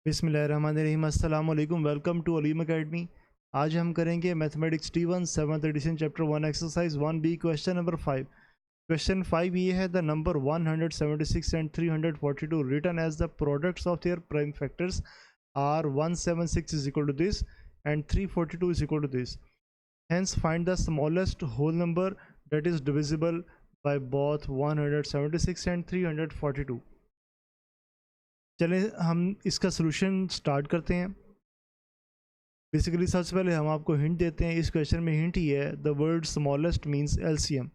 बिस्मिल्लाहिर्रहमानिर्रहीम, अस्सलाम वालेकुम। Welcome to Aleem academy. आज हम करेंगे mathematics T1 7th edition chapter 1 exercise 1B question number 5। Question 5 ये है, the number 176 and 342 written as the products of their prime factors are 176 is equal to this and 342 is equal to this. Hence find the smallest whole number that is divisible by both 176 and 342। चलें हम इसका solution start करते हैं। Basically सबसे पहले हम आपको hint देते हैं। इस क्वेश्चन में हिंट ही है, the word smallest means LCM.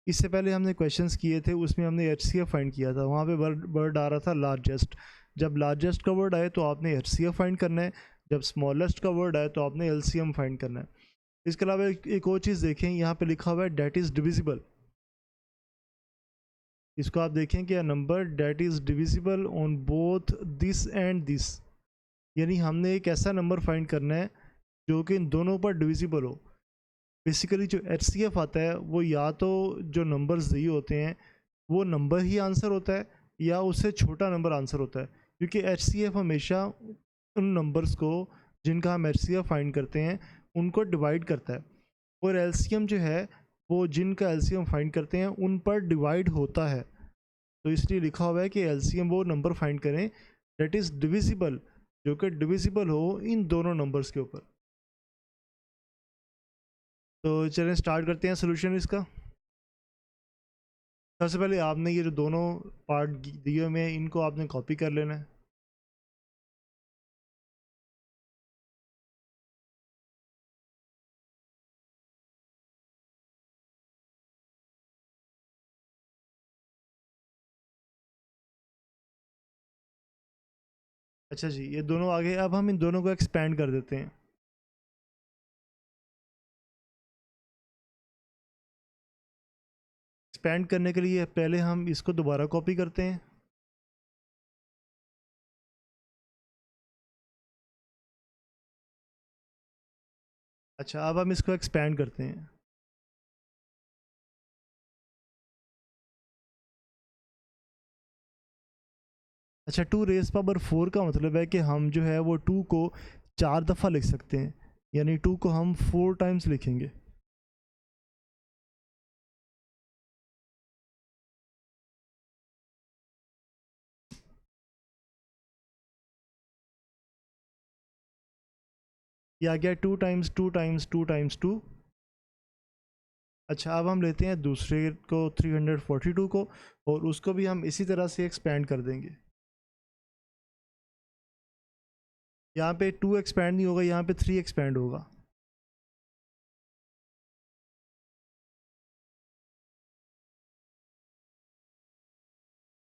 इससे पहले हमने क्वेश्चंस किए थे, उसमें हमने एचसीएफ फाइंड किया था। वहाँ पे वर्ड आ रहा था लार्जेस्ट। जब लार्जेस्ट का वर्ड आए तो आपने एचसीएफ फाइंड करना है, जब स्मॉलेस्ट का वर्ड आए तो आपने एलसीएम फाइंड करना है। इसके अलावा एक और चीज़ देखें, यहाँ पे लिखा हुआ है डेट इज़ डिविजिबल। इसको आप देखें कि number that is divisible on both this and this, यानी हमने एक ऐसा नंबर फाइंड करना है जो कि इन दोनों पर डिविजिबल हो। बेसिकली जो एचसीएफ आता है वो या तो जो नंबर्स दिए होते हैं वो नंबर ही आंसर होता है या उससे छोटा नंबर आंसर होता है, क्योंकि एचसीएफ हमेशा उन नंबर्स को जिनका हम एचसीएफ फाइंड करते हैं उनको डिवाइड करता है, और एलसीएम जो है वो जिनका एलसीएम फाइंड करते हैं उन पर डिवाइड होता है। तो इसलिए लिखा हुआ है कि एलसीएम वो नंबर फाइंड करें डेट इज़ डिविजिबल, जो कि डिविजिबल हो इन दोनों नंबर्स के ऊपर। तो चलें स्टार्ट करते हैं सोल्यूशन इसका। सबसे पहले आपने ये जो दोनों पार्ट दिए हुए हैं इनको आपने कॉपी कर लेना है। अच्छा जी, ये दोनों आ गए। अब हम इन दोनों को एक्सपेंड कर देते हैं। एक्सपेंड करने के लिए पहले हम इसको दोबारा कॉपी करते हैं। अच्छा, अब हम इसको एक्सपेंड करते हैं। अच्छा, 2 रेज़ पावर 4 का मतलब है कि हम जो है वो 2 को 4 दफ़ा लिख सकते हैं, यानी 2 को हम 4 टाइम्स लिखेंगे। ये आ गया 2 टाइम्स 2 टाइम्स 2 टाइम्स 2। अच्छा, अब हम लेते हैं दूसरे को 342 को, और उसको भी हम इसी तरह से एक्सपेंड कर देंगे। यहाँ पे 2 एक्सपेंड नहीं होगा, यहाँ पे 3 एक्सपेंड होगा।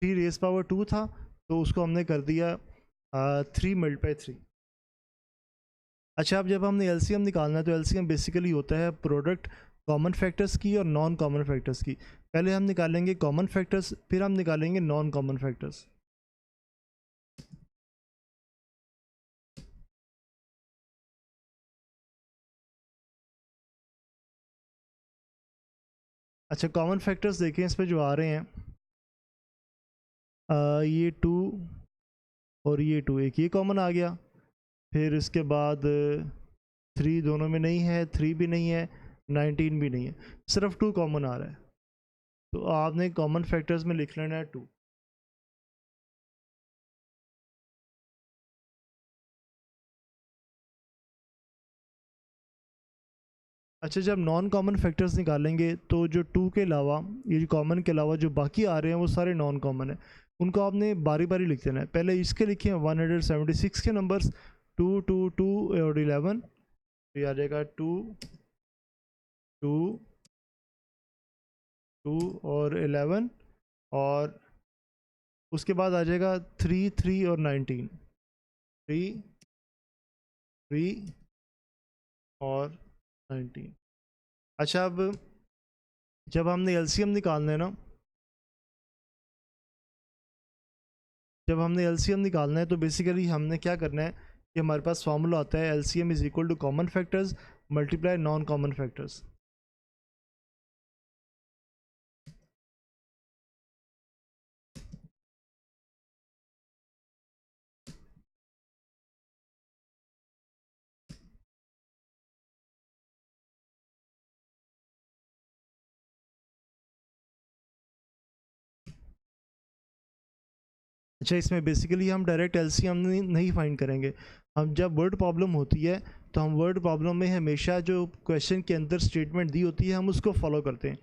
थ्री रेज़ पावर 2 था तो उसको हमने कर दिया 3 × 3। अच्छा, अब जब हमने एलसीएम निकालना है तो एलसीएम बेसिकली होता है प्रोडक्ट कॉमन फैक्टर्स की और नॉन कॉमन फैक्टर्स की। पहले हम निकालेंगे कॉमन फैक्टर्स, फिर हम निकालेंगे नॉन कॉमन फैक्टर्स। अच्छा, कॉमन फैक्टर्स देखें इस पे जो आ रहे हैं, ये 2 और ये 2, एक ये कॉमन आ गया। फिर इसके बाद 3 दोनों में नहीं है, 3 भी नहीं है, 19 भी नहीं है, सिर्फ 2 कॉमन आ रहा है। तो आपने कॉमन फैक्टर्स में लिख लेना है 2। अच्छा, जब नॉन कॉमन फैक्टर्स निकालेंगे तो जो 2 के अलावा, ये जो कॉमन के अलावा जो बाकी आ रहे हैं वो सारे नॉन कॉमन है। उनको आपने बारी बारी लिख देना है। पहले इसके लिखे 176 के नंबर्स, 2 2 2 और 11। तो ये आ जाएगा 2 2 2 और 11, और उसके बाद आ जाएगा 3 3 और 19, 3 3 और 19। अच्छा, अब जब हमने एलसीएम निकालना है ना, जब हमने एलसीएम निकालना है तो बेसिकली हमने क्या करना है कि हमारे पास फॉर्मूला आता है LCM is equal to common factors multiply non common factors. अच्छा, इसमें बेसिकली हम डायरेक्ट एलसीएम नहीं फाइंड करेंगे। हम जब वर्ड प्रॉब्लम होती है तो हम वर्ड प्रॉब्लम में हमेशा जो क्वेश्चन के अंदर स्टेटमेंट दी होती है हम उसको फॉलो करते हैं।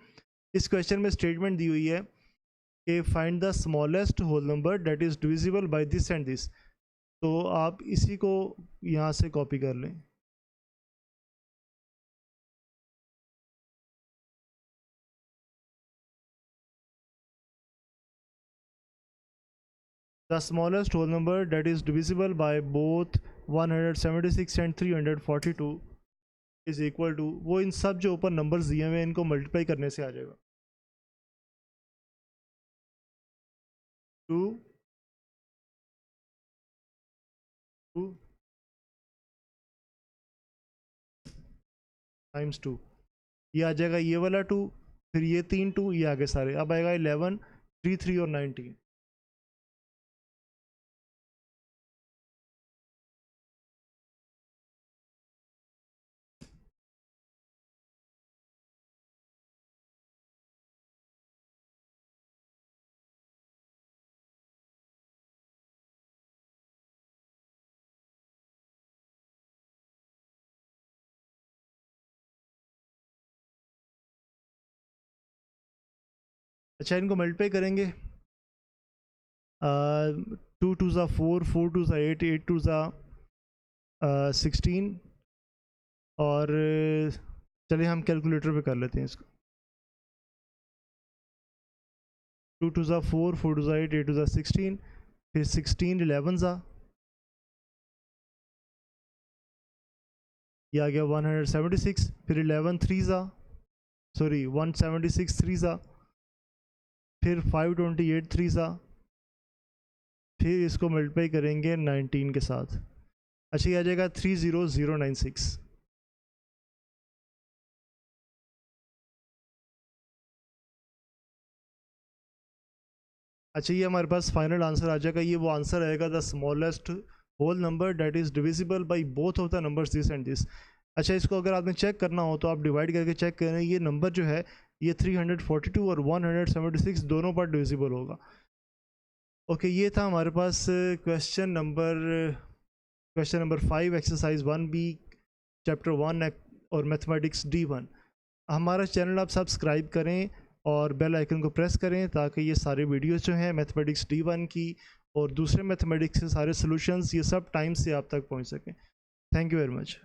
इस क्वेश्चन में स्टेटमेंट दी हुई है कि find the smallest whole number that is divisible by this and this. तो आप इसी को यहाँ से कॉपी कर लें। The smallest whole number that is divisible by both 176 and 342 is equal to, वो इन सब जो ऊपर नंबर्स दिए हुए हैं इनको मल्टीप्लाई करने से आ जाएगा 2 2 टाइम्स 2, ये आ जाएगा ये वाला 2, फिर ये 3 2, ये आगे सारे, अब आएगा 11 3 3 और 19। अच्छा, इनको मल्टीप्लाई करेंगे, 2 2 ज़ा 4 4 2 ज़ा 8 8 2 ज़ा 16, और चलिए हम कैलकुलेटर पे कर लेते हैं इसको। 2 2 ज़ा 4 4 2 ज़ा 8 8 2 ज़ा 16, फिर 16 11 ज़ा, ये आ गया 176, फिर 11 3 ज़ा, सॉरी 176 3 ज़ा, फिर 528 3 ज़ा, फिर इसको मल्टीप्लाई करेंगे 19 के साथ। अच्छा, ये आ जाएगा 30096। अच्छा, ये हमारे पास फाइनल आंसर आ जाएगा। ये वो आंसर आएगा the smallest whole number that is divisible by both of the numbers this and this. अच्छा, इसको अगर आपने चेक करना हो तो आप डिवाइड करके चेक करें, ये नंबर जो है ये 342 और 176 दोनों पर डिविजिबल होगा। ओके, ये था हमारे पास question number 5 exercise 1B chapter 1 और मैथमेटिक्स D1। हमारा चैनल आप सब्सक्राइब करें और बेल आइकन को प्रेस करें ताकि ये सारे वीडियोस जो हैं मैथमेटिक्स D1 की और दूसरे मैथमेटिक्स के सारे सॉल्यूशंस ये सब टाइम से आप तक पहुंच सकें। Thank you very much.